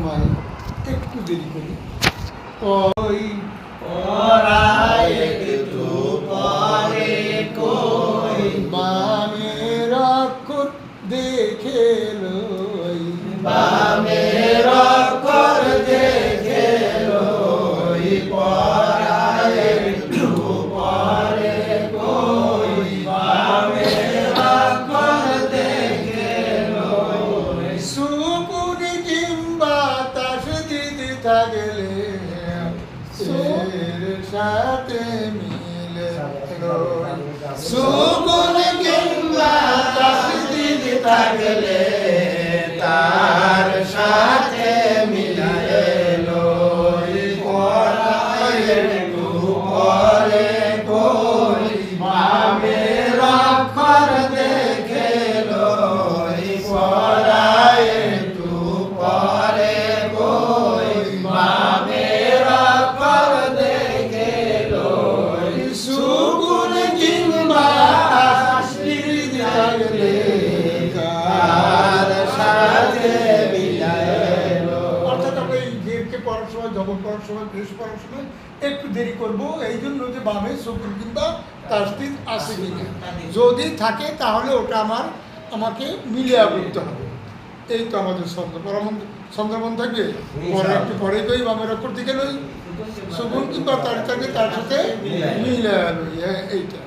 সময় একটু দেরি করি। ওই বামের অক্ষর দেখে লই, বামের অক্ষর দেখে লই, পড়ায় একটু পরে কই। বামের অক্ষর দেখে লই, সুকুন কিংবা তাসদিদ থাকলে এর সাথে মিলে লই। সুকুন কিংবা তাসদিদ থাকলে তার সাথে মিলিয়ে লই, পড়ায় একটু পরে কই। বামের অক্ষর দেখে লই, পড়ায় একটু পরে কই। বামের অক্ষর দেখে লই, সুকুন কিংবা তাসদিদ থাকলে তার সাথে মিলিয়ে লই। অর্থাৎ আমরা এই দীর্ঘে পড়ার সময়, জবর পড়ার সময়, পেশ পড়ার সময় একটু দেরি করব, এই জন্য যে বামে সুকুন কিংবা তাসদিদ আছে কিনা, যদি থাকে তাহলে ওটা আমাকে মিলিয়ে করতে হবে। এই তো আমাদের ছন্দ। ছন্দমন থাকবে, পরে একটু পরে কই বামের অক্ষর দিকে লই, সুকুন কিংবা তার সাথে মিলিয়ে লই, এইটা।